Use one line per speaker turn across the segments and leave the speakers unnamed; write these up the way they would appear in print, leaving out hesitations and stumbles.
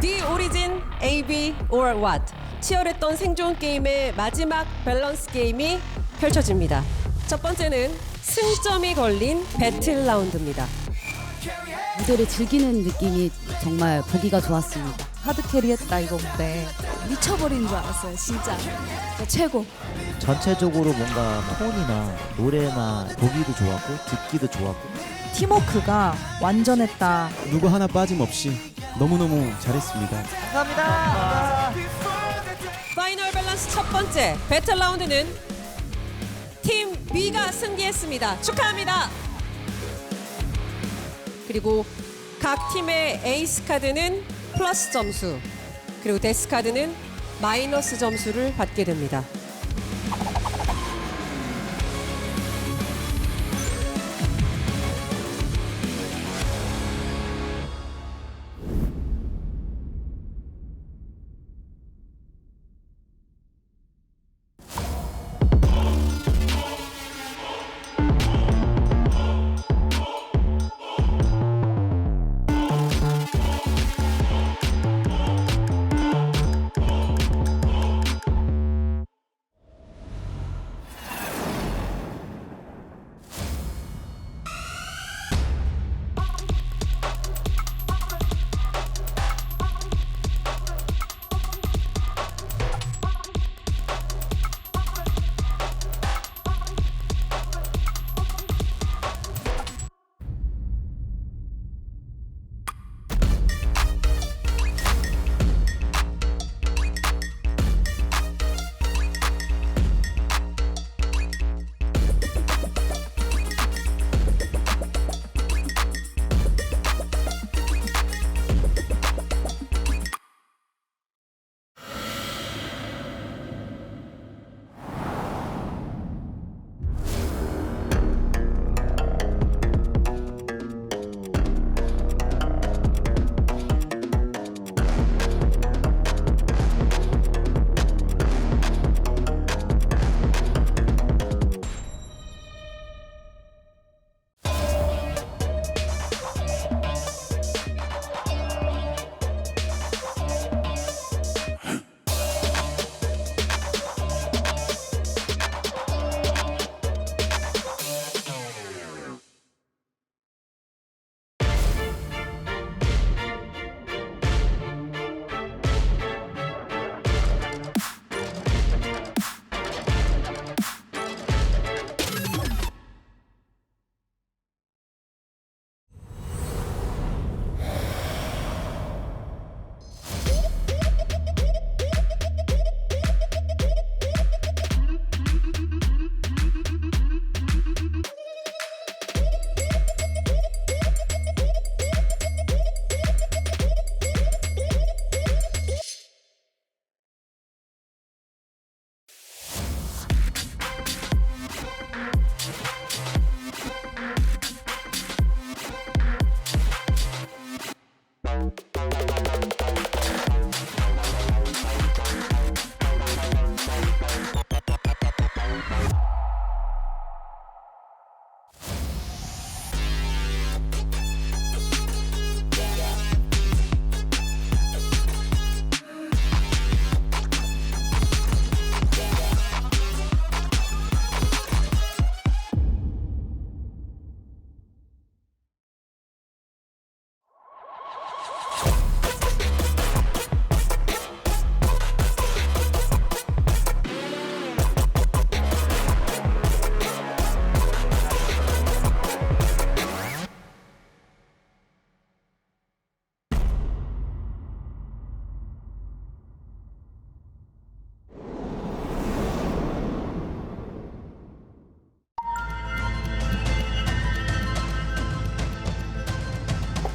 The Origin, AB or What? 치열했던 생존 게임의 마지막 밸런스 게임이 펼쳐집니다. 첫 번째는 승점이 걸린 배틀 라운드입니다.
무대를 즐기는 느낌이 정말 보기가 좋았습니다.
하드캐리했다 이거 무대. 미쳐버리는 줄 알았어요 진짜. 최고.
전체적으로 뭔가 톤이나 노래나 보기도 좋았고 듣기도 좋았고
팀워크가 완전했다.
누구 하나 빠짐없이 너무너무 잘했습니다.
파이널 밸런스 첫 번째 배틀 라운드는 팀 B가 승리했습니다. 축하합니다. 그리고 각 팀의 에이스 카드는 플러스 점수, 그리고 데스 카드는 마이너스 점수를 받게 됩니다.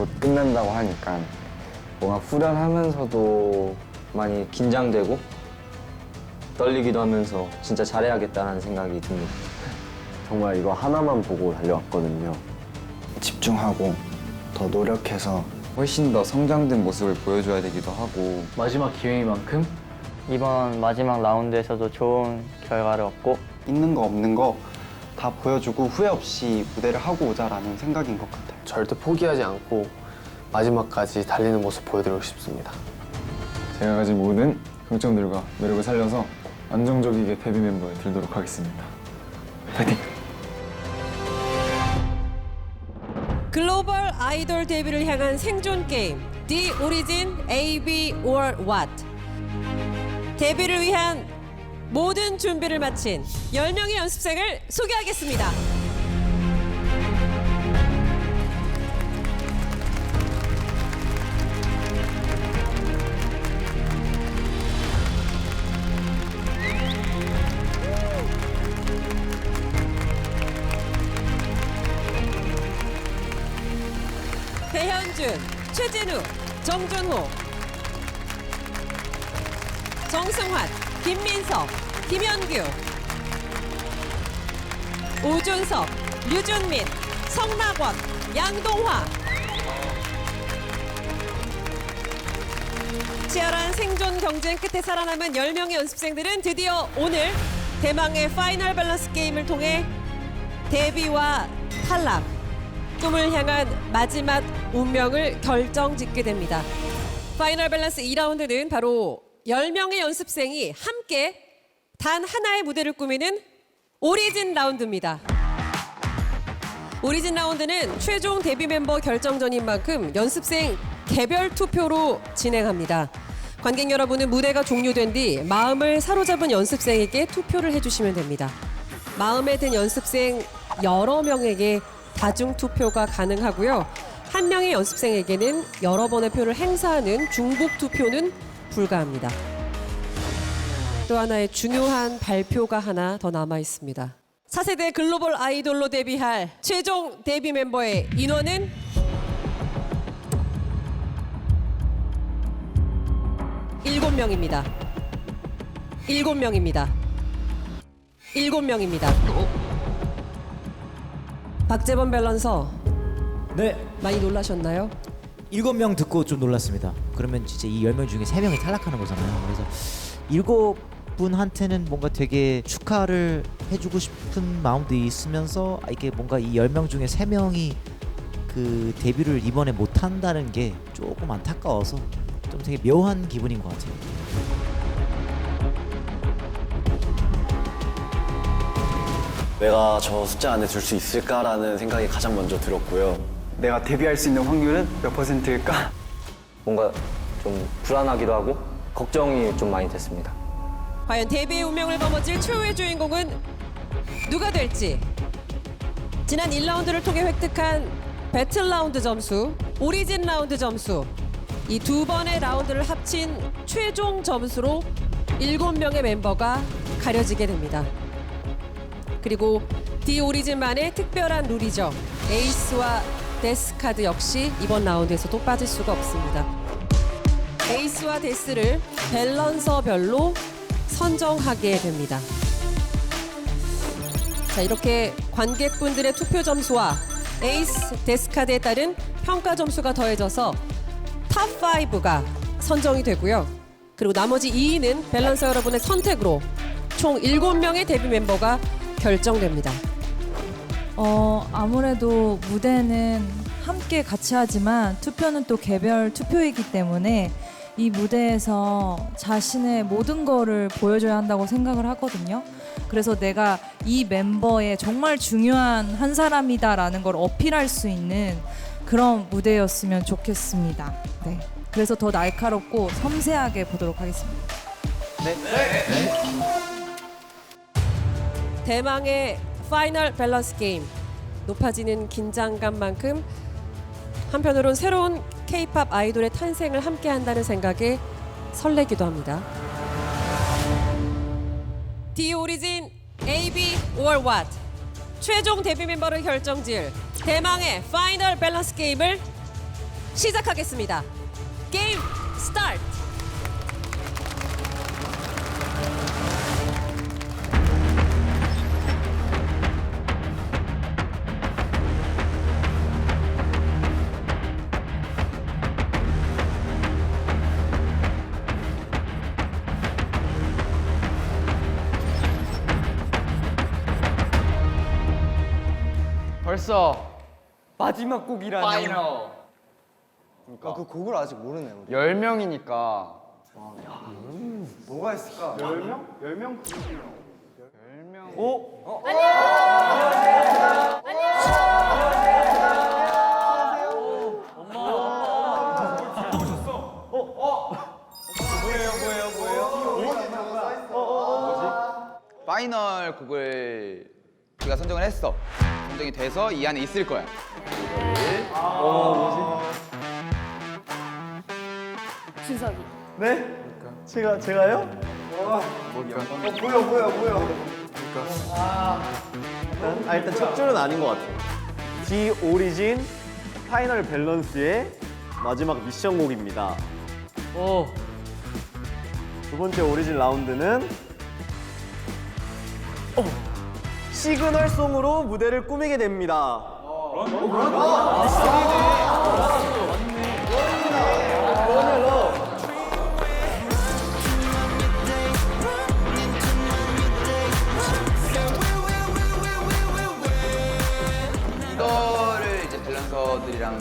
곧 끝난다고 하니까 뭔가 후련하면서도 많이
긴장되고 떨리기도 하면서 진짜 잘해야겠다는 생각이 듭니다.
정말 이거 하나만 보고 달려왔거든요. 집중하고 더 노력해서 훨씬 더 성장된 모습을 보여줘야 되기도 하고
마지막 기회인 만큼
이번 마지막 라운드에서도 좋은 결과를 얻고
있는 거 없는 거 다 보여주고 후회 없이 무대를 하고 오자라는 생각인 것 같아요.
절대 포기하지 않고 마지막까지 달리는 모습 보여드리고 싶습니다.
제가 가진 모든 강점들과 매력을 살려서 안정적이게 데뷔 멤버에 들도록 하겠습니다. 파이팅!
글로벌 아이돌 데뷔를 향한 생존 게임 The Origin AB or What. 데뷔를 위한 모든 준비를 마친 10명의 연습생을 소개하겠습니다. 배현준, 최진우, 정준호, 정승환, 김민석, 김현규, 오준석, 류준민, 성낙원, 양동화. 치열한 생존 경쟁 끝에 살아남은 10명의 연습생들은 드디어 오늘 대망의 파이널 밸런스 게임을 통해 데뷔와 탈락, 꿈을 향한 마지막 운명을 결정짓게 됩니다. 파이널 밸런스 2라운드는 바로 10명의 연습생이 함께 단 하나의 무대를 꾸미는 오리진 라운드입니다. 오리진 라운드는 최종 데뷔 멤버 결정전인 만큼 연습생 개별 투표로 진행합니다. 관객 여러분은 무대가 종료된 뒤 마음을 사로잡은 연습생에게 투표를 해주시면 됩니다. 마음에 든 연습생 여러 명에게 다중 투표가 가능하고요. 한 명의 연습생에게는 여러 번의 표를 행사하는 중복 투표는 불가합니다. 또 하나의 중요한 발표가 하나 더 남아 있습니다. 4세대 글로벌 아이돌로 데뷔할 최종 데뷔 멤버의 인원은 7명입니다. 7명입니다. 7명입니다. 박재범 밸런서
네.
많이 놀라셨나요?
7명 듣고 좀 놀랐습니다. 그러면 진짜 이 10명 중에 3명이 탈락하는 거잖아요. 그래서 7분한테는 뭔가 되게 축하를 해주고 싶은 마음도 있으면서 이게 뭔가 이 10명 중에 3명이 그 데뷔를 이번에 못한다는 게 조금 안타까워서 좀 되게 묘한 기분인 것 같아요.
내가 저 숫자 안에 들 수 있을까라는 생각이 가장 먼저 들었고요.
내가 데뷔할 수 있는 확률은 몇 %일까?
뭔가 좀 불안하기도 하고 걱정이 좀 많이 됐습니다.
과연 데뷔의 운명을 거머쥘 최후의 주인공은 누가 될지. 지난 1라운드를 통해 획득한 배틀 라운드 점수, 오리진 라운드 점수, 이 두 번의 라운드를 합친 최종 점수로 7명의 멤버가 가려지게 됩니다. 그리고 디 오리진만의 특별한 룰이죠. 에이스와 데스카드 역시 이번 라운드에서도 빠질 수가 없습니다. 에이스와 데스를 밸런서별로 선정하게 됩니다. 자, 이렇게 관객분들의 투표 점수와 에이스, 데스카드에 따른 평가 점수가 더해져서 탑 5가 선정이 되고요. 그리고 나머지 2위는 밸런서 여러분의 선택으로 총 7명의 데뷔 멤버가 결정됩니다.
아무래도 무대는 함께 같이 하지만 투표는 또 개별 투표이기 때문에 이 무대에서 자신의 모든 거를 보여줘야 한다고 생각을 하거든요. 그래서 내가 이 멤버의 정말 중요한 한 사람이다라는 걸 어필할 수 있는 그런 무대였으면 좋겠습니다. 네. 그래서 더 날카롭고 섬세하게 보도록 하겠습니다.
대망의 파이널 밸런스 게임, 높아지는 긴장감만큼 한편으론 새로운 K-팝 아이돌의 탄생을 함께한다는 생각에 설레기도 합니다. 디 오리진 AB or What, 최종 데뷔 멤버를 결정지을 대망의 파이널 밸런스 게임을 시작하겠습니다. 게임 스타트!
벌써 마지막 곡이라니.
그 곡을 아직 모르네 우리.
10명이니까
뭐가 있을까? 10명? 10명? 10명. 오?
파이널 곡을 우리가 선정을 했어. 선정이 돼서 이 안에 있을 거야.
준석이.
네? 제가요? 일단 첫 줄은 아닌 것 같아요. 디 오리진 파이널 밸런스의 마지막 미션 곡입니다. 두 번째 오리진 라운드는 시그널 송으로 무대를 꾸미게 됩니다.
이거를 이제 밸런서들이랑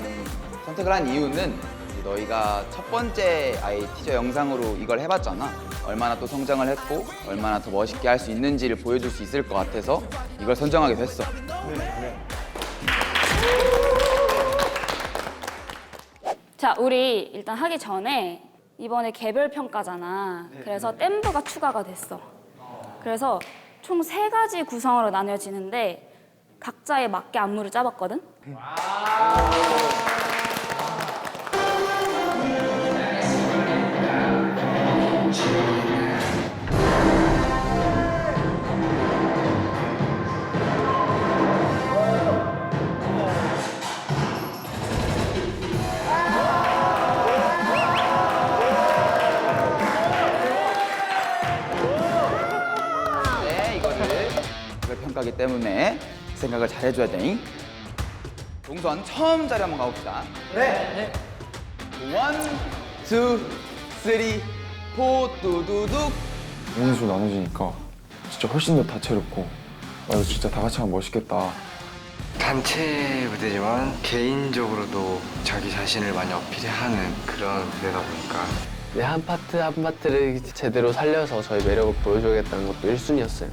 선택을 한 이유는 이제 너희가 첫 번째 아예 티저 영상으로 이걸 해봤잖아. 얼마나 또 성장을 했고 얼마나 더 멋있게 할 수 있는지를 보여줄 수 있을 것 같아서 이걸 선정하게 됐어.
자, 우리 일단 하기 전에 이번에 개별 평가잖아. 그래서 댐브가 추가가 됐어. 그래서 총 3가지 구성으로 나뉘어지는데 각자에 맞게 안무를 짜봤거든.
네, 이거를 개별 평가기 때문에 생각을 잘 해줘야 돼. 동선 처음 자리 한번 가봅시다. 네. 1, 2, 3, 4 뚜두둑.
인수 나눠지니까 진짜 훨씬 더 다채롭고 이거 진짜 다 같이 하면 멋있겠다.
단체 무대지만 개인적으로도 자기 자신을 많이 어필하는 그런 무대다 보니까
네, 한 파트 한 파트를 제대로 살려서 저희 매력을 보여줘야겠다는 것도 1순위였어요.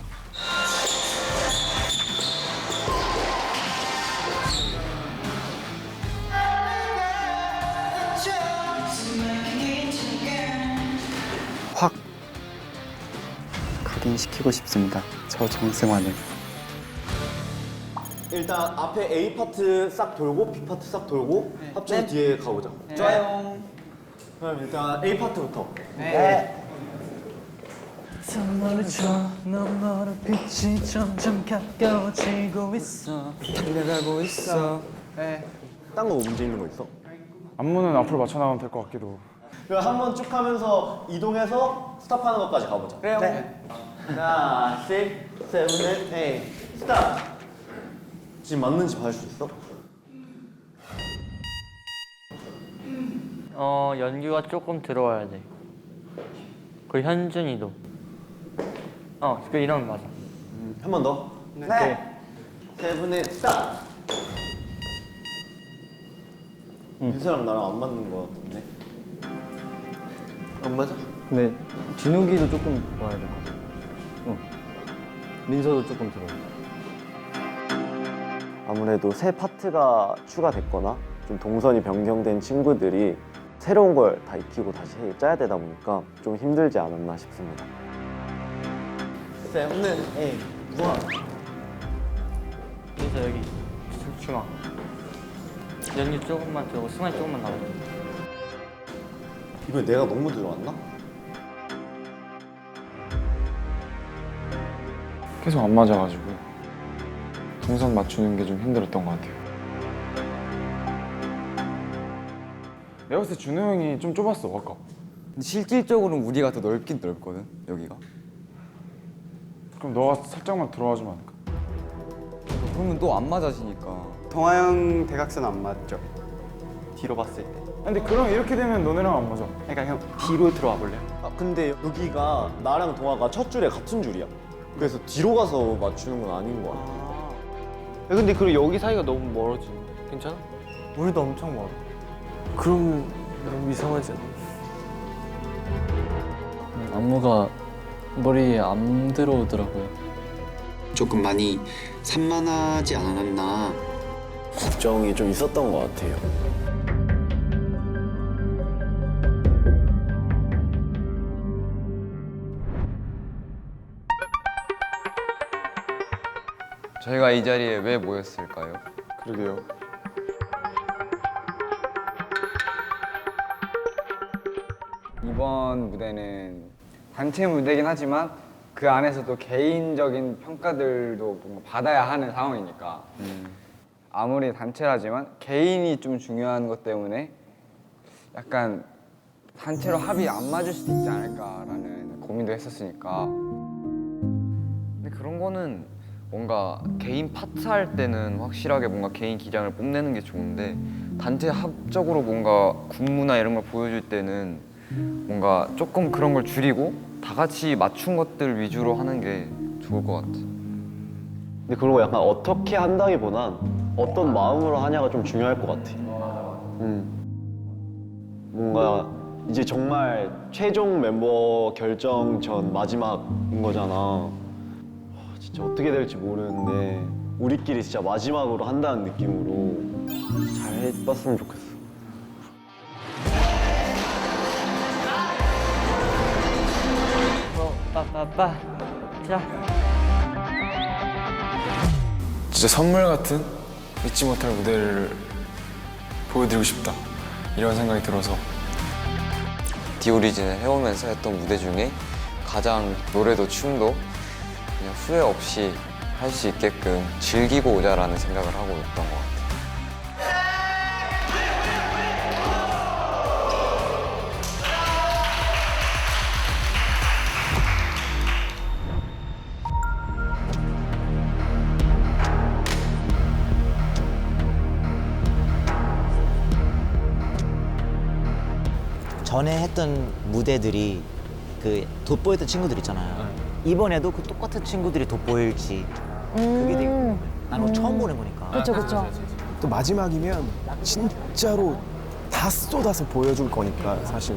확 각인시키고 싶습니다. 저 정승환을.
일단 앞에 A 파트 싹 돌고 B 파트 싹 돌고 합쳐서 뒤에 가보자.
좋아요.
그럼 일단 A 파트부터.
선물을 줘, 너머로 빛이 점점 가까워지고 있어. 달려가고 있어.
딴 거 움직이는 거 있어?
안무는 앞으로 맞춰 나가면 될 것 같기도.
그럼 한번 쭉 하면서 이동해서 스탑하는 것까지 가보자. 그래요. 하나, 6, 7, 8, 스탑. 지금 맞는지 봐줄 수 있어?
연규가 조금 들어와야 돼. 그 현준이도. 그 이러면 맞아.
한 번 더. 네. 7, 8, 스탑. 민서랑 나랑 안 맞는 거 같은데. 안 맞아?
네, 진욱이도 조금 와야 될 것 같아. 민서도 조금 들어.
아무래도 새 파트가 추가됐거나 좀 동선이 변경된 친구들이 새로운 걸 다 익히고 다시 짜야 되다 보니까 좀 힘들지 않았나 싶습니다. 7, 8, 1.
그래서 여기 중앙. 연규 조금만 들고 승환이 조금만 나오고.
이번에 내가 너무 들어왔나?
계속 안 맞아가지고 동선 맞추는 게 좀 힘들었던 것 같아요. 내가 봤을 때 준호 형이 좀 좁았어 아까.
근데 실질적으로는 우리가 더 넓긴 넓거든 여기가.
그럼 너가 살짝만 들어와 주면 안 될까?
그러면 또 안 맞아지니까.
동아형 대각선 안 맞죠? 뒤로 봤을 때.
근데 그럼 이렇게 되면 너네랑 안 맞아.
그러니까 형 뒤로 들어와 볼래요?
근데 여기가 나랑 동아가 첫 줄에 같은 줄이야. 그래서 뒤로 가서 맞추는 건 아닌 것 같아.
근데 그리고 여기 사이가 너무 멀어지. 괜찮아?
우리도 엄청 멀어.
그럼 너무 이상하지 않아?
안무가 머리에 안 들어오더라고요.
조금 많이 산만하지 않았나.
걱정이 좀 있었던 것 같아요.
저희가 이 자리에 왜 모였을까요?
그러게요.
이번 무대는 단체 무대긴 하지만 그 안에서도 개인적인 평가들도 뭔가 받아야 하는 상황이니까 아무리 단체라지만 개인이 좀 중요한 것 때문에 약간 단체로 합이 안 맞을 수도 있지 않을까라는 고민도 했었으니까.
근데 그런 거는 뭔가 개인 파트 할 때는 확실하게 뭔가 개인 기량을 뽐내는 게 좋은데 단체 합적으로 뭔가 군무나 이런 걸 보여줄 때는 뭔가 조금 그런 걸 줄이고 다 같이 맞춘 것들 위주로 하는 게 좋을 것 같아.
근데 그런 거 약간 어떻게 한다기보단 어떤 마음으로 하냐가 좀 중요할 것 같아. 뭔가 이제 정말 최종 멤버 결정 전 마지막인 거잖아. 진짜 어떻게 될지 모르는데 우리끼리 진짜 마지막으로 한다는 느낌으로 잘 해봤으면 좋겠어.
빠빠빠. 자.
진짜 선물 같은 잊지 못할 무대를 보여드리고 싶다 이런 생각이 들어서
디오리진을 해오면서 했던 무대 중에 가장 노래도 춤도 그냥 후회 없이 할 수 있게끔 즐기고 오자라는 생각을 하고 있던 것 같아요.
전에 했던 무대들이 그 돋보였던 친구들 있잖아요. 이번에도 그 똑같은 친구들이 돋보일지 그게 되게 궁금해. 나는 처음 보는 거니까.
그렇죠.
또 마지막이면 진짜로 다 쏟아서 보여줄 거니까 사실.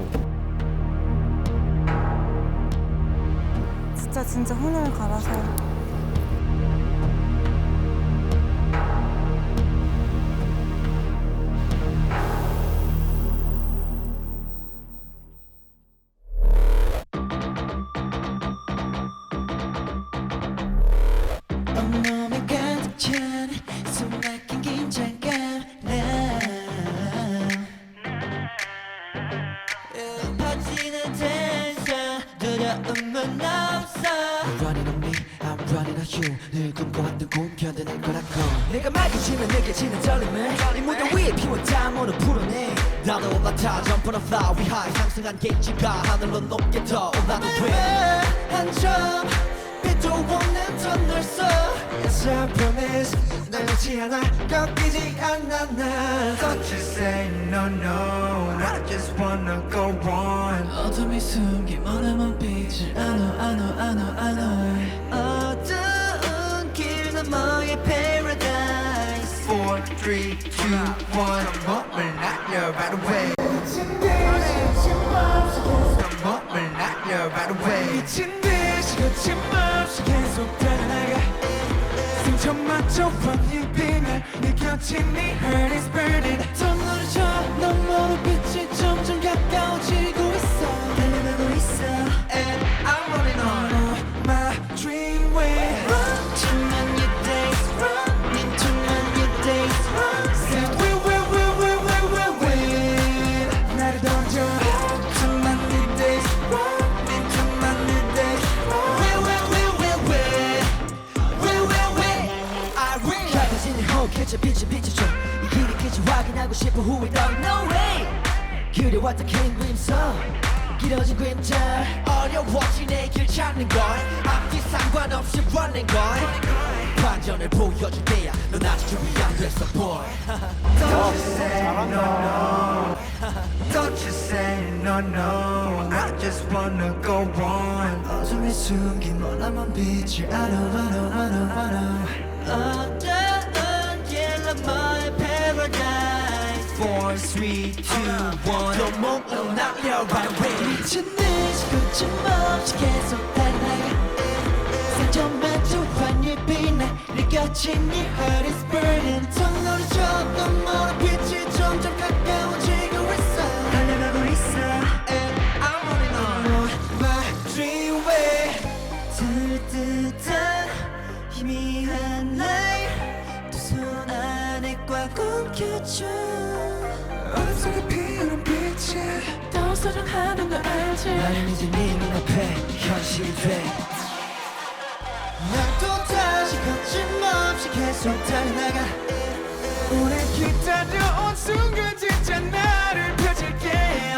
진짜 혼을 갈아서.
온몸에 가득 찬 숨막힌 긴장감 퍼지는 텐션 두려움은 없어 Running on me, I'm running on you 늘 꿈꿔왔던 꿈 견뎌낼 거라고 내가 말해주면 느껴지는 떨림을 이 무대 위에 피워다 모두 풀어내 나도 올라타 jump on a fly we high 상승한 게이지가 하늘로 높게 더 올라도 돼 한 점 빛도 없는 터널 속 Yes I promise 날지 않아 꺾이지 않아 나 Don't you say no no I just wanna go on 어둠이 숨긴 머나먼 빛을 I know 어두운 길 너머의 paradise 4, 3, 2, 1 몸을 날려 right away 몸을 날려 right away 미친 듯이 거침없이 계속 달아나가 승천 맞춰 running 빛날 느껴진 네 heart is burning 더 멀어져 너머로 빛이 점점 가까워지고 있어 달려가고 있어 And I'm running on my dream way Run to my new days Run into my new days Run Say we 나를 던져 To my new days Run into my new days 가려진 호흡 catch a 빛을 비춰줘 이 길이 끝이 확인하고 싶어 who we don't know way 그려왔던 긴 그림속 길어진 그림자 어려워진 내 길 찾는 걸 앞뒤 상관없이 running 걸 반전을 보여줄 때야 넌 아직 준비 안 됐어 boy Don't you say no no Don't you say no no I just wanna go on 어둠에 숨긴 머나먼 빛을 I know 어두운 길 너머의 paradise 4, 3, 2, 1 또 몸으로 날려 right away 미친 듯이 거침없이 계속 달려가 상처만 주환이 빛나 느껴진 네 heart is burning ton으로 너머로 빛이 점점 가까워지고 있어 달려가고 있어 and I'm running on my dream way 닿을 듯한 희미한 light 두 손 안에 꽉 움켜쥐어 어둠속에 피어난 빛이 더 소중하던 걸 알지 나는 이제 네 눈앞에 현실이 돼 날 또다시 거침없이 계속 달려나가 오래 기다려온 순간 진짜 나를 펼칠게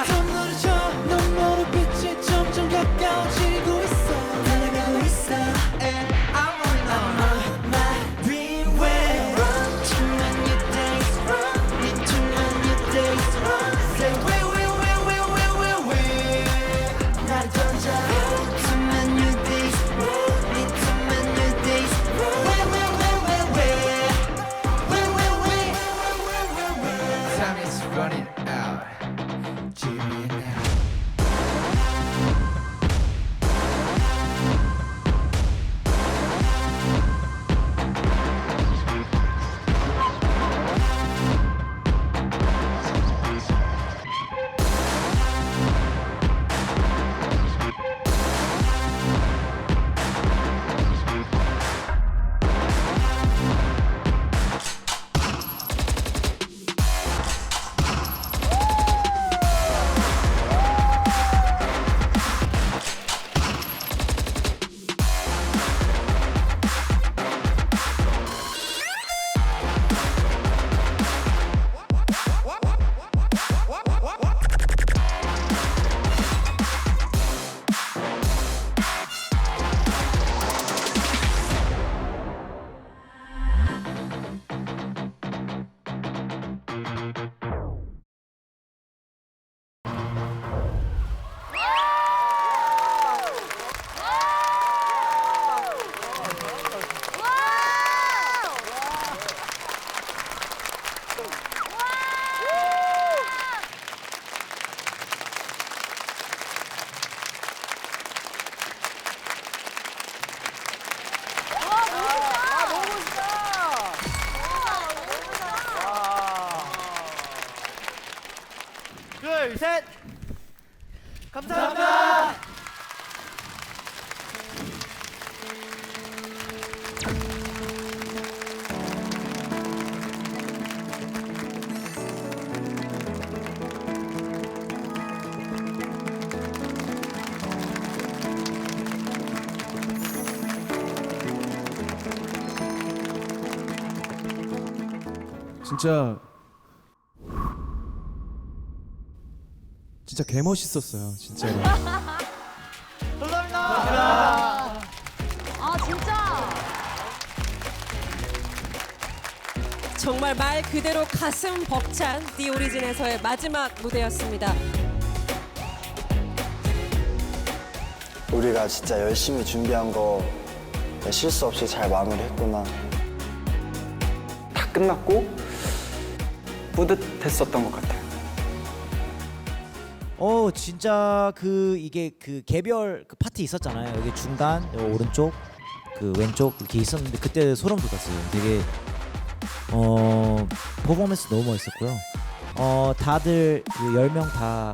손으로 저 너머로 빛이 점점 가까워지고 있어 달려가고 있어 And I'm running on my dream way Run to my new days Run into my new days Run Say way 나를 던져 To my new days Run into my new days Time is running out Jimmy now 둘, 셋! 감사합니다!
진짜 개 멋있었어요, 진짜로.
감사합니다!
아 진짜.
정말 말 그대로 가슴 벅찬 디 오리진에서의 마지막 무대였습니다.
우리가 진짜 열심히 준비한 거 실수 없이 잘 마무리했구나.
다 끝났고 뿌듯했었던 것 같아요.
진짜 이게 개별 파티 있었잖아요. 여기 중간, 여기 오른쪽, 왼쪽 이렇게 있었는데 그때 소름 돋았어요. 되게 퍼포먼스 너무 멋있었고요. 다들 10명 다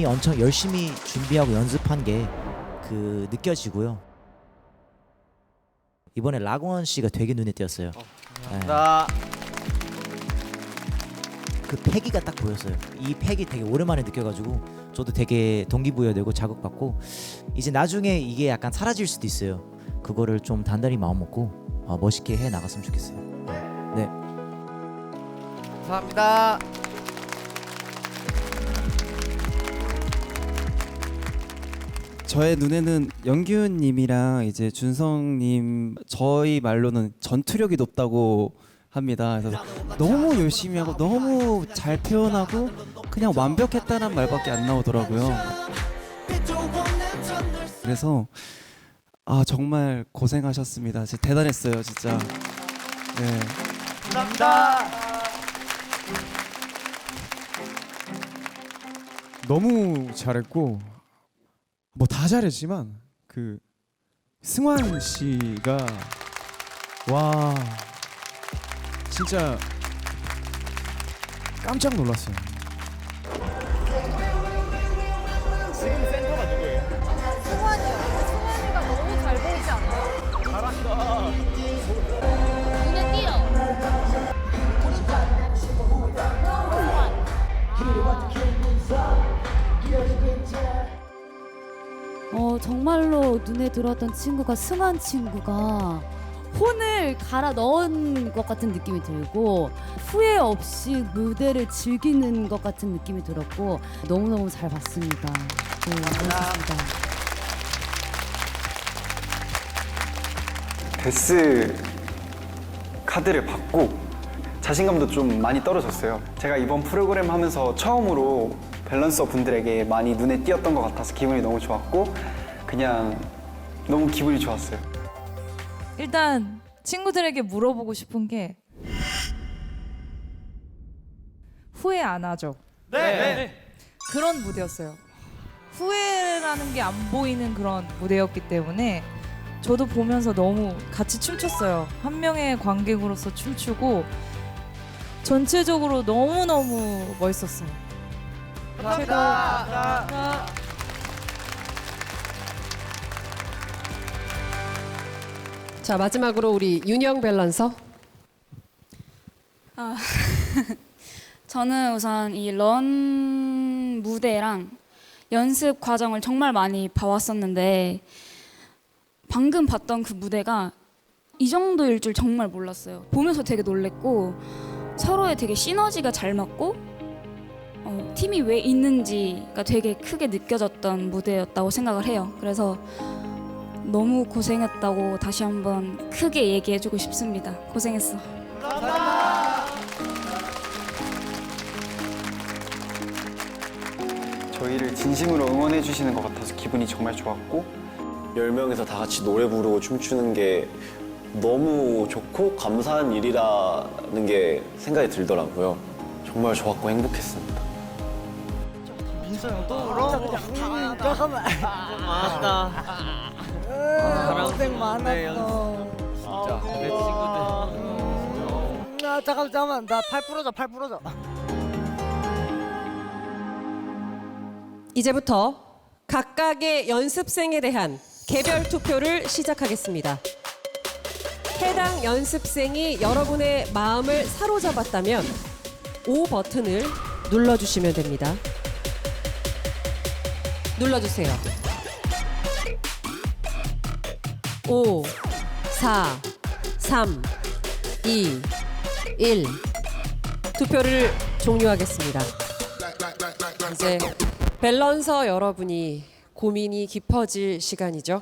엄청 열심히 준비하고 연습한 게 느껴지고요. 이번에 락원 씨가 되게 눈에 띄었어요.
감사합니다.
그 패기가 딱 보였어요. 이 패기 되게 오랜만에 느껴가지고 저도 되게 동기부여되고 자극받고 이제 나중에 이게 약간 사라질 수도 있어요. 그거를 좀 단단히 마음먹고 멋있게 해 나갔으면 좋겠어요. 네.
감사합니다.
저의 눈에는 영규님이랑 이제 준성님 저희 말로는 전투력이 높다고 합니다. 그래서 너무 열심히 하고 너무 잘 표현하고 그냥 완벽했다는 말밖에 안 나오더라고요. 그래서 정말 고생하셨습니다. 진짜 대단했어요, 진짜. 네.
감사합니다.
너무 잘했고 뭐 다 잘했지만 그 승환 씨가 와 진짜 깜짝 놀랐어요.
지금 센터가 누구예요? 승환이요. 승환이가 너무 잘 보이지 않아요? 잘한다. 눈에 띄어.
정말로 눈에 들어왔던 친구가 승환 친구가 혼을 갈아 넣은 것 같은 느낌이 들고 후회 없이 무대를 즐기는 것 같은 느낌이 들었고 너무너무 잘 봤습니다. 네, 멋있습니다.
데스 카드를 받고 자신감도 좀 많이 떨어졌어요. 제가 이번 프로그램 하면서 처음으로 밸런서 분들에게 많이 눈에 띄었던 것 같아서 기분이 너무 좋았고 그냥 너무 기분이 좋았어요.
일단 친구들에게 물어보고 싶은 게 후회 안 하죠?
네.
그런 무대였어요. 후회라는 게 안 보이는 그런 무대였기 때문에 저도 보면서 너무 같이 춤췄어요. 한 명의 관객으로서 춤추고 전체적으로 너무너무 멋있었어요.
감사합니다.
자, 마지막으로 우리 윤영 밸런서.
저는 우선 이 런 무대랑 연습 과정을 정말 많이 봐왔었는데 방금 봤던 그 무대가 이 정도일 줄 정말 몰랐어요. 보면서 되게 놀랬고 서로의 되게 시너지가 잘 맞고 팀이 왜 있는지가 되게 크게 느껴졌던 무대였다고 생각을 해요. 그래서 너무 고생했다고 다시 한번 크게 얘기해주고 싶습니다. 고생했어.
저희를 진심으로 응원해 주시는 것 같아서 기분이 정말 좋았고
10명에서 다 같이 노래 부르고 춤추는 게 너무 좋고 감사한 일이라는 게 생각이 들더라고요. 정말 좋았고 행복했습니다.
민서 형 또 울어? 잠깐만. 맞다. 고생 많았어.
진짜 내 친구들.
잠깐만 나 팔 부러져.
이제부터 각각의 연습생에 대한 개별 투표를 시작하겠습니다. 해당 연습생이 여러분의 마음을 사로잡았다면 O 버튼을 눌러주시면 됩니다. 눌러주세요. 5, 4, 3, 2, 1. 투표를 종료하겠습니다. 이제 밸런서 여러분이 고민이 깊어질 시간이죠.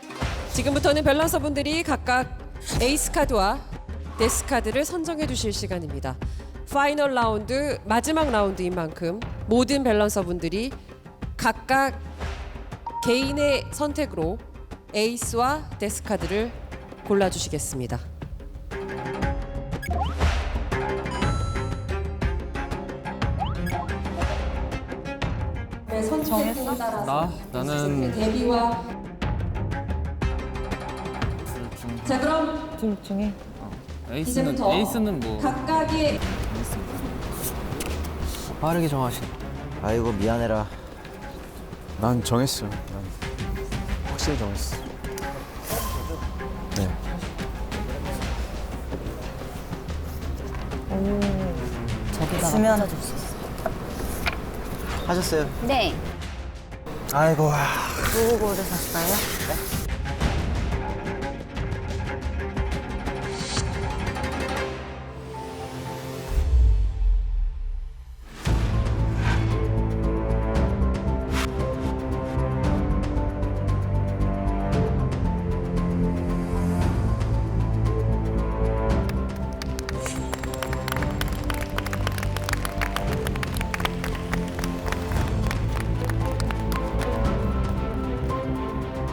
지금부터는 밸런서 분들이 각각 에이스 카드와 데스 카드를 선정해 주실 시간입니다. 파이널 라운드, 마지막 라운드인 만큼 모든 밸런서 분들이 각각 개인의 선택으로 에이스와 데스 카드를 골라주시겠습니다.
정했어? 나는
데뷔와 자 그럼
둘 중에
이제부터
에이스는 뭐
각각의
빠르게 정하시.
아이고 미안해라.
난 정했어. 난 확실히 정했어. 네.
수면
하셨어요?
네.
아이고.
누구 고르셨어요?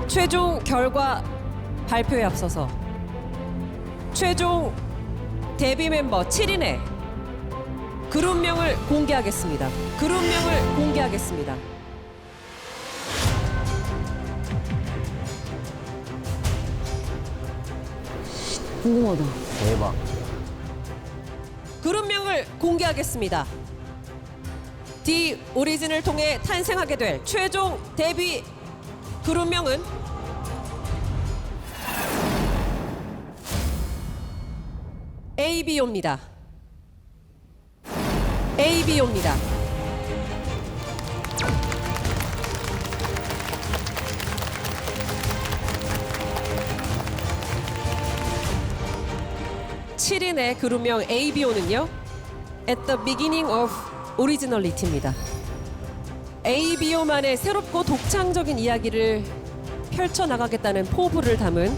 최종 결과 발표에 앞서서 최종 데뷔 멤버 7인의 그룹명을 공개하겠습니다. 그룹명을 공개하겠습니다.
궁금하다.
대박.
그룹명을 공개하겠습니다. D 오리진을 통해 탄생하게 될 최종 데뷔 그룹명은 ABO입니다. ABO입니다. (7인의) 그룹명 ABO는요 At the beginning of originality입니다. ABO만의 새롭고 독창적인 이야기를 펼쳐나가겠다는 포부를 담은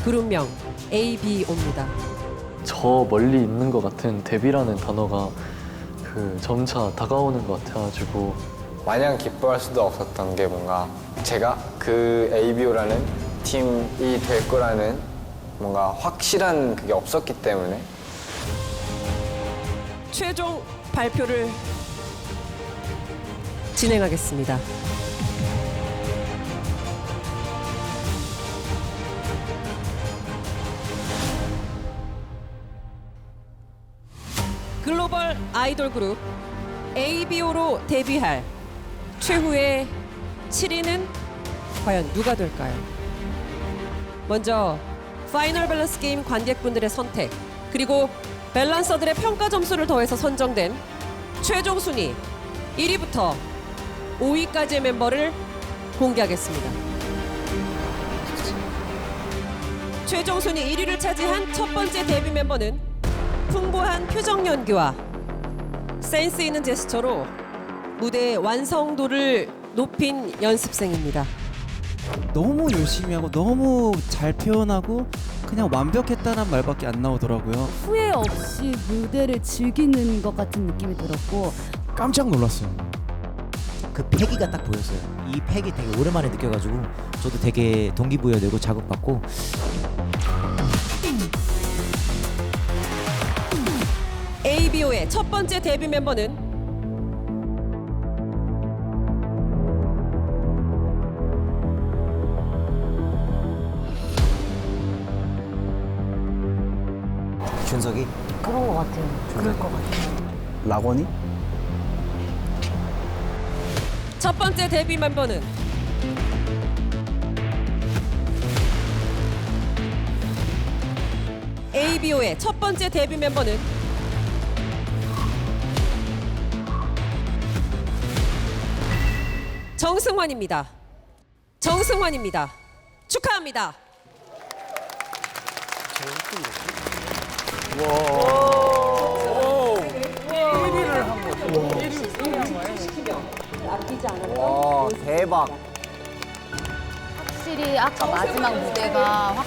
그룹명 ABO입니다.
저 멀리 있는 것 같은 데뷔라는 단어가 점차 다가오는 것 같아가지고
마냥 기뻐할 수도 없었던 게 뭔가 제가 그 ABO라는 팀이 될 거라는 뭔가 확실한 그게 없었기 때문에
최종 발표를 진행하겠습니다. 글로벌 아이돌 그룹 ABO로 데뷔할 최후의 7인은 과연 누가 될까요? 먼저 파이널 밸런스 게임 관객분들의 선택 그리고 밸런서들의 평가 점수를 더해서 선정된 최종 순위 1위부터 5위까지의 멤버를 공개하겠습니다. 최종 순위 1위를 차지한 첫 번째 데뷔 멤버는 풍부한 표정 연기와 센스 있는 제스처로 무대의 완성도를 높인 연습생입니다.
너무 열심히 하고 너무 잘 표현하고 그냥 완벽했다는 말밖에 안 나오더라고요.
후회 없이 무대를 즐기는 것 같은 느낌이 들었고
깜짝 놀랐어요.
그 패기가 딱 보였어요. 이 패기 되게 오랜만에 느껴가지고 저도 되게 동기부여되고 자극받고.
ABO의 첫 번째 데뷔 멤버는
준석이?
그런 것 같아요. 그럴 것 같아요.
락원이?
첫 번째 데뷔 멤버는 ABO의 첫 번째 데뷔 멤버는 정승환입니다. 정승환입니다. 축하합니다.
와 대박.
확실히 아까 마지막 무대가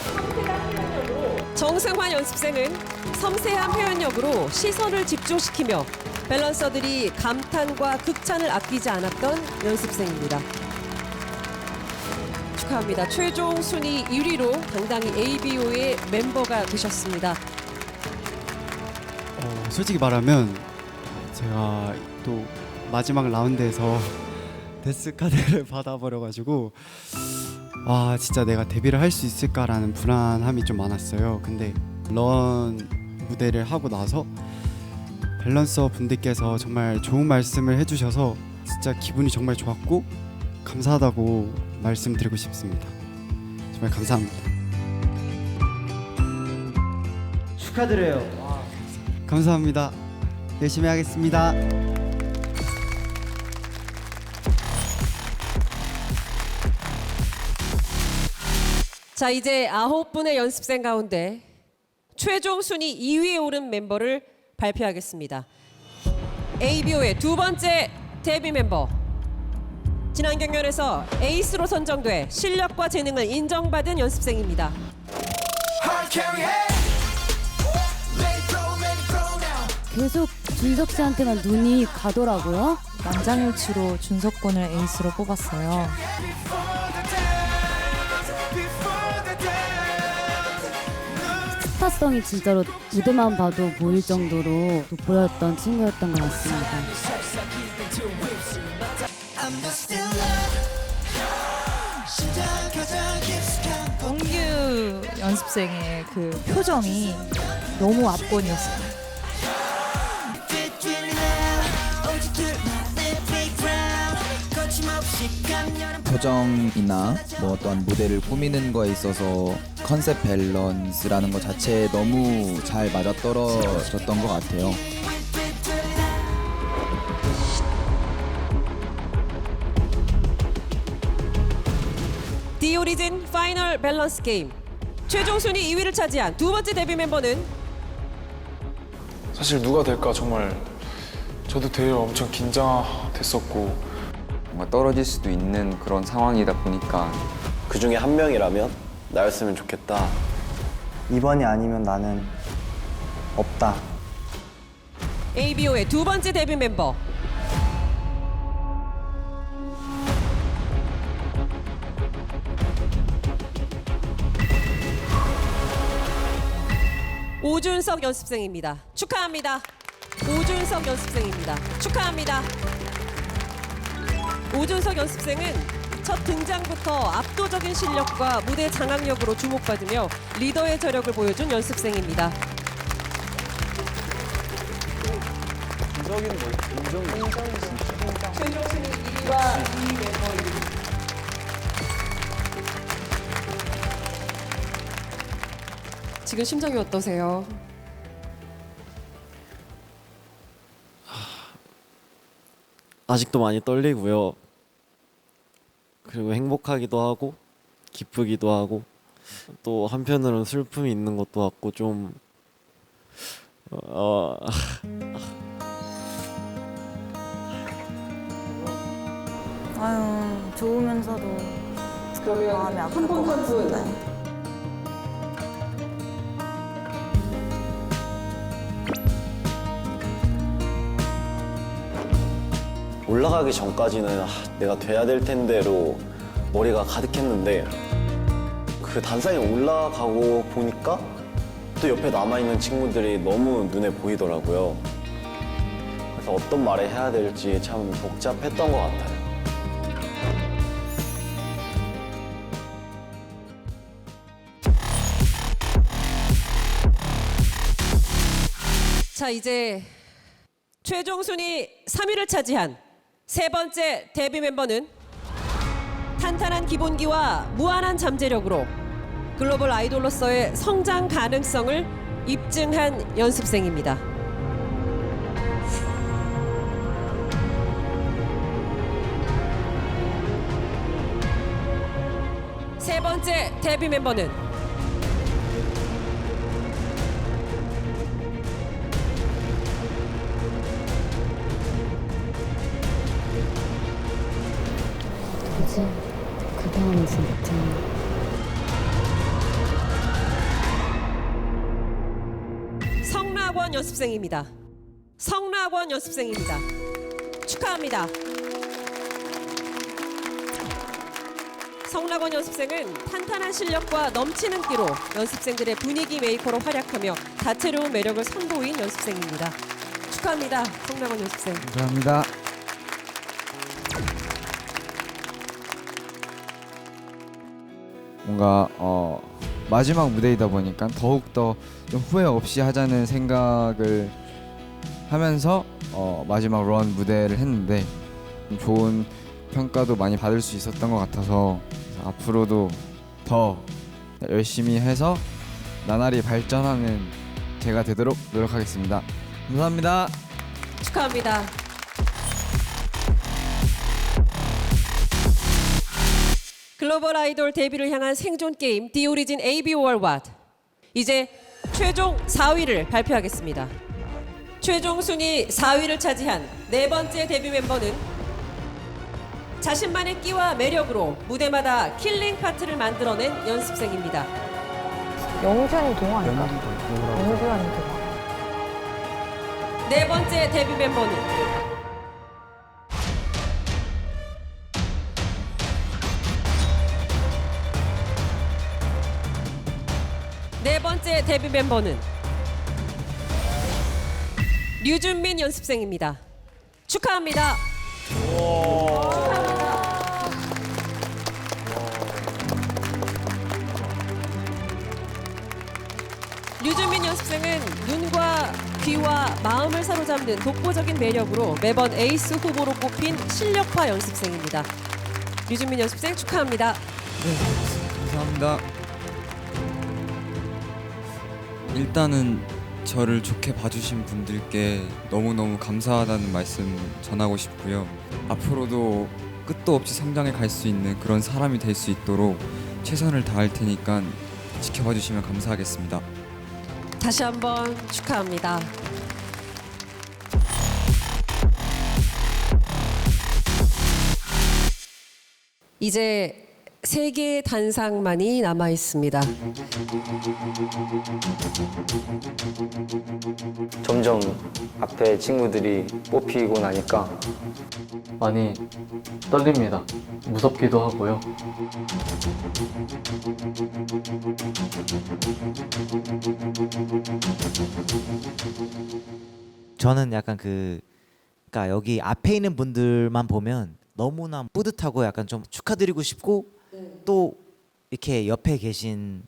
정승환 연습생은 섬세한 표현력으로 시선을 집중시키며 밸런서들이 감탄과 극찬을 아끼지 않았던 연습생입니다. 축하합니다. 최종 순위 1위로 당당히 ABO의 멤버가 되셨습니다.
솔직히 말하면 제가 또 마지막 라운드에서 데스 카드를 받아버려가지고 와 진짜 내가 데뷔를 할 수 있을까라는 불안함이 좀 많았어요. 근데 런 무대를 하고 나서 밸런서 분들께서 정말 좋은 말씀을 해주셔서 진짜 기분이 정말 좋았고 감사하다고 말씀드리고 싶습니다. 정말 감사합니다.
축하드려요.
감사합니다. 열심히 하겠습니다.
자, 이제 9분의 연습생 가운데 최종 순위 2위에 오른 멤버를 발표하겠습니다. ABO의 두 번째 데뷔 멤버. 지난 경연에서 에이스로 선정돼 실력과 재능을 인정받은 연습생입니다.
계속 준석 씨한테만 눈이 가더라고요.
만장일치로 준석군을 에이스로 뽑았어요.
스타성이 진짜로 무대만 봐도 보일 정도로 보였던 친구였던 것 같습니다.
동규 연습생의 그 표정이 너무 압권이었어요.
표정이나 뭐 어떠한 무대를 꾸미는 거에 있어서 컨셉 밸런스라는 것 자체에 너무 잘 맞아떨어졌던 것 같아요.
디오리진 파이널 밸런스 게임 최종 순위 2위를 차지한 두 번째 데뷔 멤버는
사실 누가 될까 정말 저도 되게 엄청 긴장됐었고
뭔가 떨어질 수도 있는 그런 상황이다 보니까
그 중에 한 명이라면 나였으면 좋겠다.
이번이 아니면 나는 없다.
ABO의 두 번째 데뷔 멤버 오준석 연습생입니다. 축하합니다. 오준석 연습생입니다. 축하합니다. 오준석 연습생은 첫 등장부터 압도적인 실력과 무대 장악력으로 주목받으며 리더의 저력을 보여준 연습생입니다.
준석이는 뭐예요?
최종 순위 1위와 2위 멤버입니다. 지금 심정이 어떠세요?
아직도 많이 떨리고요. 그리고 행복하기도 하고 기쁘기도 하고 또 한편으로는 슬픔이 있는 것도 같고 좀
아유, 좋으면서도 마음이 아플 것 같은데.
올라가기 전까지는 내가 돼야 될 텐데로 머리가 가득했는데 그 단상에 올라가고 보니까 또 옆에 남아있는 친구들이 너무 눈에 보이더라고요. 그래서 어떤 말을 해야 될지 참 복잡했던 것 같아요.
자, 이제 최종 순위 3위를 차지한 세 번째 데뷔 멤버는 탄탄한 기본기와 무한한 잠재력으로 글로벌 아이돌로서의 성장 가능성을 입증한 연습생입니다. 세 번째 데뷔 멤버는
뭐지? 그 다음 진짜
성락원 연습생입니다. 성락원 연습생입니다. 축하합니다. 성락원 연습생은 탄탄한 실력과 넘치는 끼로 연습생들의 분위기 메이커로 활약하며 다채로운 매력을 선보인 연습생입니다. 축하합니다. 성락원 연습생.
감사합니다. 뭔가 마지막 무대이다 보니까 더욱더 좀 후회 없이 하자는 생각을 하면서 마지막 런 무대를 했는데 좋은 평가도 많이 받을 수 있었던 것 같아서 앞으로도 더 열심히 해서 나날이 발전하는 제가 되도록 노력하겠습니다. 감사합니다.
축하합니다. 글로벌 아이돌 데뷔를 향한 생존 게임 디오리진 AB 월드 이제 최종 4위를 발표하겠습니다. 최종 순위 4위를 차지한 네 번째 데뷔 멤버는 자신만의 끼와 매력으로 무대마다 킬링 파트를 만들어낸 연습생입니다.
영준이 동화 아닐까? 영준이 동화.
네 번째 데뷔 멤버는 네 번째 데뷔 멤버는 류준민 연습생입니다. 축하합니다. 연습생은 눈과 귀와 마음을 사로잡는 독보적인 매력으로 매번 에이스 후보로 꼽힌 실력파 연습생입니다. 류준민 연습생 축하합니다.
감사합니다. 일단은 저를 좋게 봐주신 분들께 너무너무 감사하다는 말씀 전하고 싶고요. 앞으로도 끝도 없이 성장해 갈 수 있는 그런 사람이 될 수 있도록 최선을 다할 테니까 지켜봐 주시면 감사하겠습니다.
다시 한번 축하합니다. 이제 3개의 단상만이 남아 있습니다.
점점 앞에 친구들이 뽑히고 나니까
많이 떨립니다. 무섭기도 하고요.
저는 약간 그러니까 여기 앞에 있는 분들만 보면 너무나 뿌듯하고 약간 좀 축하드리고 싶고 또 이렇게 옆에 계신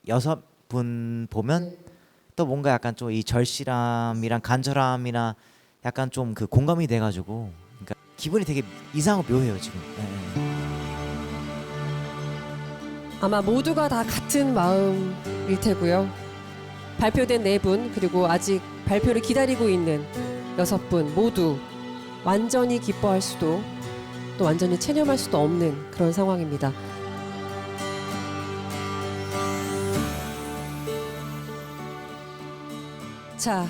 6분 보면 또 뭔가 약간 좀 이 절실함이랑 간절함이나 약간 좀 그 공감이 돼가지고 그러니까 기분이 되게 이상하고 묘해요 지금.
아마 모두가 다 같은 마음일 테고요. 발표된 4분 그리고 아직 발표를 기다리고 있는 6분 모두 완전히 기뻐할 수도 또 완전히 체념할 수도 없는 그런 상황입니다. 자,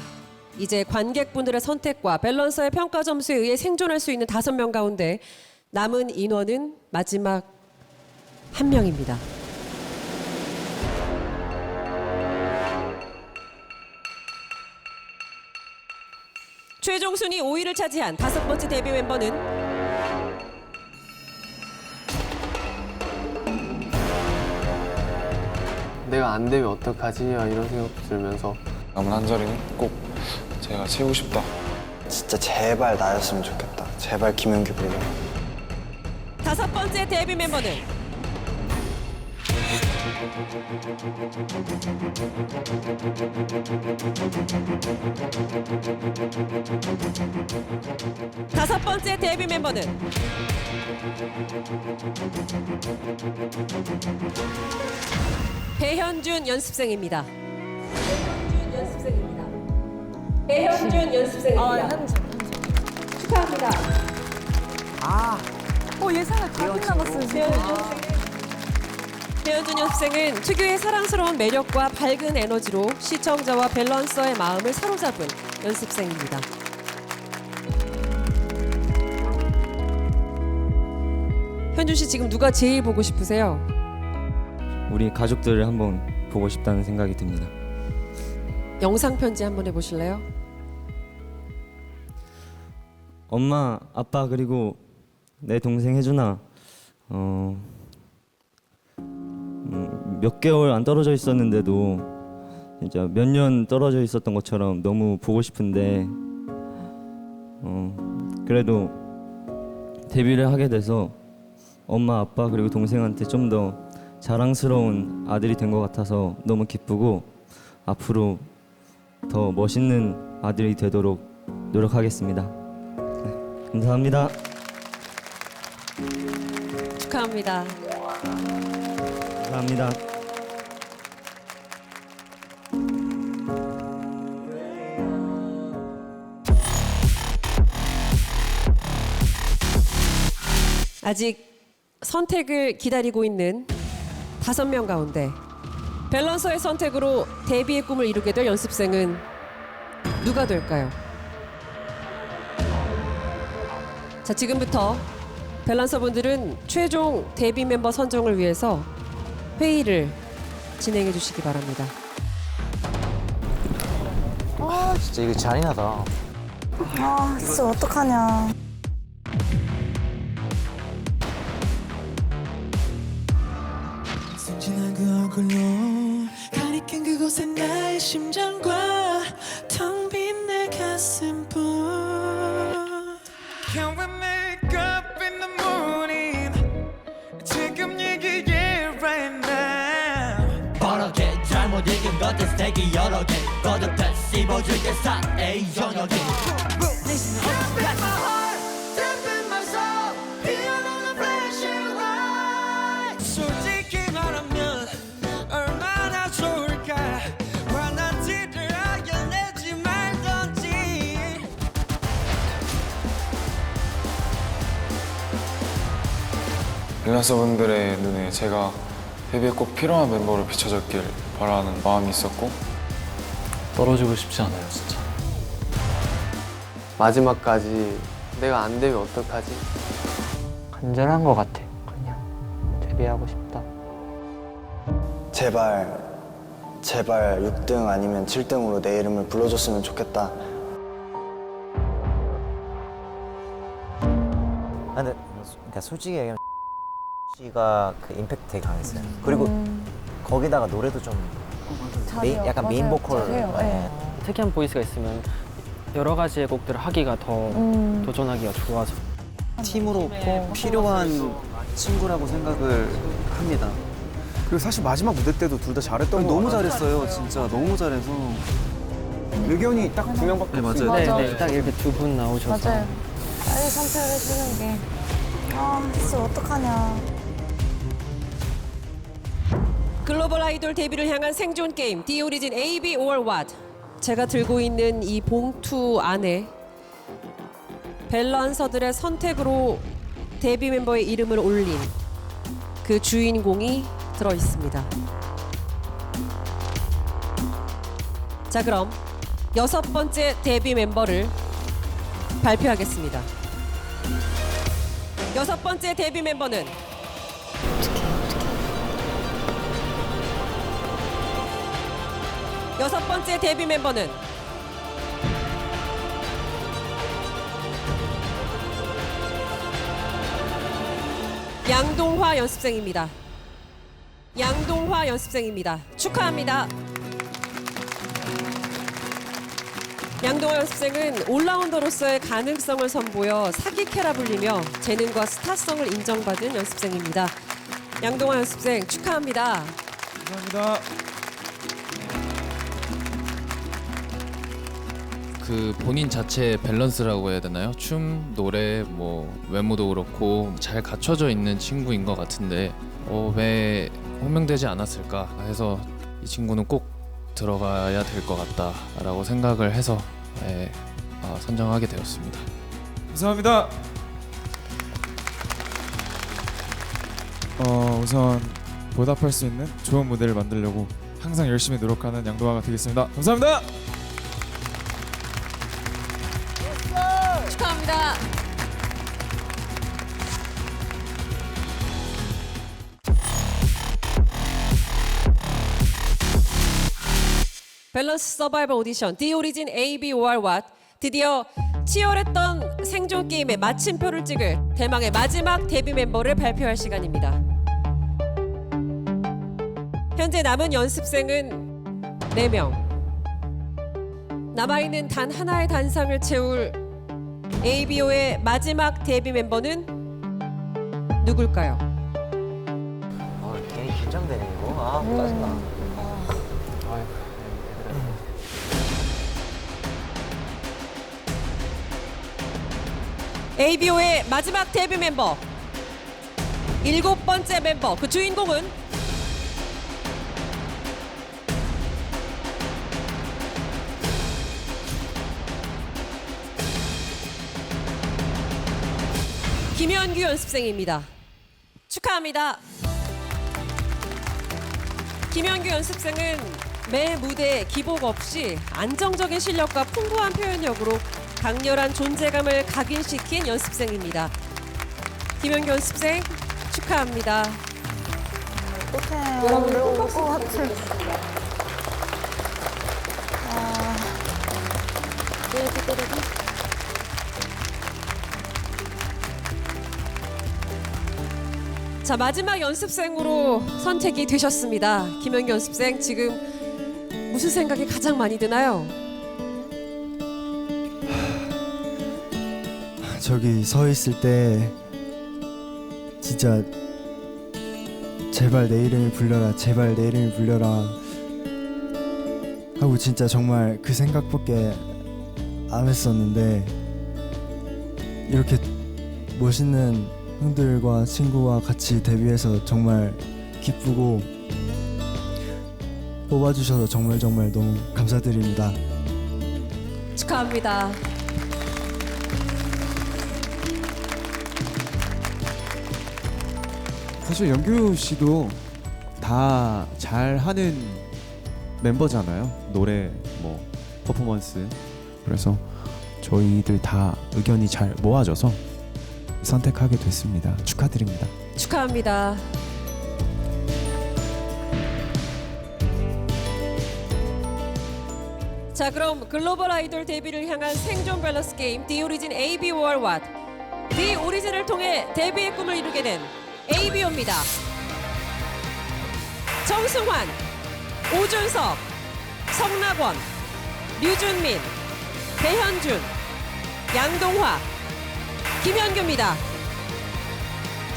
이제 관객분들의 선택과 밸런서의 평가 점수에 의해 생존할 수 있는 5명 가운데 남은 인원은 마지막 1명입니다. 최종 순위 5위를 차지한 5번째 데뷔 멤버는
내가 안 되면 어떡하지? 이런 생각도 들면서
남은 한 자리는 꼭 제가 채우고 싶다.
진짜 제발 나였으면 좋겠다. 제발 김윤규 불러.
5번째 데뷔 멤버는 다섯 번째 데뷔 멤버는 배현준 연습생입니다. 배현준 연습생입니다. 축하합니다.
예상을 다 빗나갔어요, 지금.
배현준 연습생은 특유의 사랑스러운 매력과 밝은 에너지로 시청자와 밸런서의 마음을 사로잡은 연습생입니다. 현준 씨 지금 누가 제일 보고 싶으세요?
우리 가족들을 한번 보고 싶다는 생각이 듭니다.
영상 편지 한번 해보실래요?
엄마, 아빠 그리고 내 동생 혜준아, 몇 개월 안 떨어져 있었는데도 진짜 몇 년 떨어져 있었던 것처럼 너무 보고 싶은데 그래도 데뷔를 하게 돼서 엄마, 아빠 그리고 동생한테 좀 더 자랑스러운 아들이 된 것 같아서 너무 기쁘고 앞으로 더 멋있는 아들이 되도록 노력하겠습니다. 네, 감사합니다.
축하합니다.
감사합니다.
아직 선택을 기다리고 있는 5명 가운데 밸런서의 선택으로 데뷔의 꿈을 이루게 될 연습생은 누가 될까요? 자, 지금부터 밸런서 분들은 최종 데뷔 멤버 선정을 위해서 회의를 진행해 주시기 바랍니다.
진짜 이거 잔인하다.
진짜 어떡하냐.
순진한 그 얼굴로 가리킨 그곳에 나의 심장과 텅 빈 내 가슴뿐. Can we make up in the morning? 지금 얘기해 right now. 빠르게 잘못 얘기해 모든 것들 스택이 여러 개 거듭된 씹어줄게 4A 저녁에 솔직히 말하면 얼마나 좋을까 화난지를 알려내지 말던지
밸런서분들의 눈에 제가 데뷔에 꼭 필요한 멤버를 비춰줬길 바라는 마음이 있었고
떨어지고 싶지 않아요, 진짜.
마지막까지 내가 안 되면 어떡하지?
간절한 것 같아. 그냥 데뷔하고 싶다.
제발 6등 아니면 7등으로 내 이름을 불러줬으면 좋겠다.
근데 그러니까 솔직히 얘기하면 씨가 그 임팩트 되게 강했어요. 그리고 거기다가 노래도 좀 약간 메인 보컬. 네.
특이한 보이스가 있으면 여러 가지의 곡들을 하기가 더 도전하기가 좋아서
팀으로 꼭 필요한 친구라고 생각을 합니다.
그리고 사실 마지막 무대 때도 둘 다 잘했던 거
너무 잘했어요, 진짜 너무 잘해서.
의견이 딱 두 명밖에
네, 맞아요.
없으니까.
네, 딱 이렇게 두 분 나오셔서
맞아요. 빨리 선택을 해주는 게. 아, 진짜 어떡하냐.
글로벌 아이돌 데뷔를 향한 생존 게임 The Origin AB or What. 제가 들고 있는 이 봉투 안에 밸런서들의 선택으로 데뷔 멤버의 이름을 올린 그 주인공이 들어 있습니다. 자, 그럼 6번째 데뷔 멤버를 발표하겠습니다. 6번째 데뷔 멤버는 여섯 번째 데뷔 멤버는 양동화 연습생입니다. 양동화 연습생입니다. 축하합니다. 양동화 연습생은 올라운더로서의 가능성을 선보여 사기캐라 불리며 재능과 스타성을 인정받은 연습생입니다. 양동화 연습생 축하합니다.
감사합니다.
그 본인 자체의 밸런스라고 해야 되나요? 춤, 노래, 뭐 외모도 그렇고 잘 갖춰져 있는 친구인 것 같은데 왜 호명되지 않았을까 해서 이 친구는 꼭 들어가야 될 것 같다라고 생각을 해서 선정하게 되었습니다.
감사합니다. 우선 보답할 수 있는 좋은 무대를 만들려고 항상 열심히 노력하는 양동화가 되겠습니다. 감사합니다.
축하합니다. 밸런스 서바이벌 오디션 The Origin AB or What. 드디어 치열했던 생존 게임의 마침표를 찍을 대망의 마지막 데뷔 멤버를 발표할 시간입니다. 현재 남은 연습생은 4명. 남아있는 단 하나의 단상을 채울 ABO의 마지막 데뷔 멤버는 누굴까요?
괜히 긴장되네 이거. 짜증나.
ABO의 마지막 데뷔 멤버 7번째 멤버 그 주인공은 김현규 연습생입니다. 축하합니다. 김현규 연습생은 매 무대에 기복 없이 안정적인 실력과 풍부한 표현력으로 강렬한 존재감을 각인시킨 연습생입니다. 김현규 연습생 축하합니다.
어떡해. 어려울 것 같아.
자, 마지막 연습생으로 선택이 되셨습니다. 김현규 연습생 지금 무슨 생각이 가장 많이 드나요?
저기 서 있을 때 진짜 제발 내 이름을 불러라, 제발 내 이름을 불러라 하고 진짜 정말 그 생각밖에 안 했었는데 이렇게 멋있는 형들과 친구와 같이 데뷔해서 정말 기쁘고 뽑아주셔서 정말 너무 감사드립니다.
축하합니다.
사실 영규 씨도 다 잘하는 멤버잖아요. 노래, 뭐 퍼포먼스. 그래서 저희들 다 의견이 잘 모아져서 선택하게 됐습니다. 축하드립니다.
축하합니다. 자, 그럼 글로벌 아이돌 데뷔를 향한 생존 밸런스 게임 The Origin AB War What? The Origin을 통해 데뷔의 꿈을 이루게 된 ABO입니다. 정승환, 오준석, 성낙원, 류준민, 배현준, 양동화, 김현규입니다.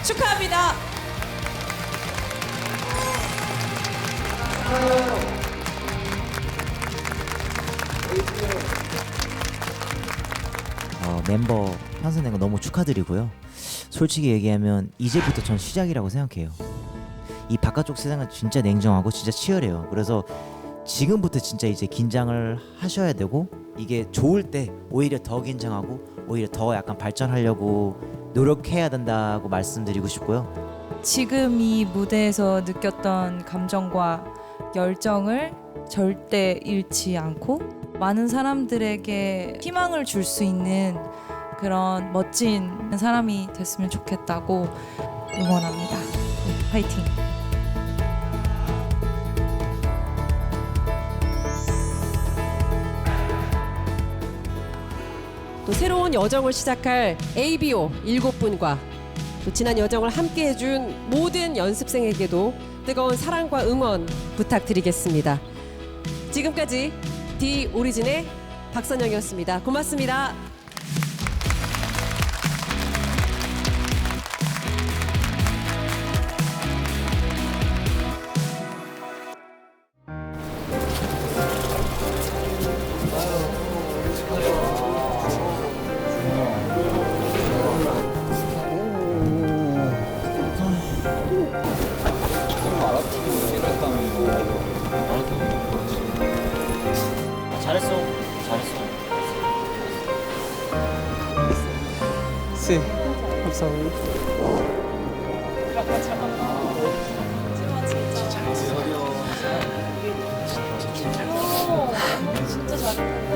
축하합니다.
멤버 편성된 거 너무 축하드리고요. 솔직히 얘기하면 이제부터 전 시작이라고 생각해요. 이 바깥쪽 세상은 진짜 냉정하고 진짜 치열해요. 그래서 지금부터 진짜 이제 긴장을 하셔야 되고 이게 좋을 때 오히려 더 긴장하고 오히려 더 약간 발전하려고 노력해야 된다고 말씀드리고 싶고요.
지금 이 무대에서 느꼈던 감정과 열정을 절대 잃지 않고 많은 사람들에게 희망을 줄 수 있는 그런 멋진 사람이 됐으면 좋겠다고 응원합니다. 파이팅!
또 새로운 여정을 시작할 ABO 7분과 또 지난 여정을 함께 해준 모든 연습생에게도 뜨거운 사랑과 응원 부탁드리겠습니다. 지금까지 The Origin의 박선영이었습니다. 고맙습니다.
잘했어.
씨, 감사합니다.
진짜 잘했다.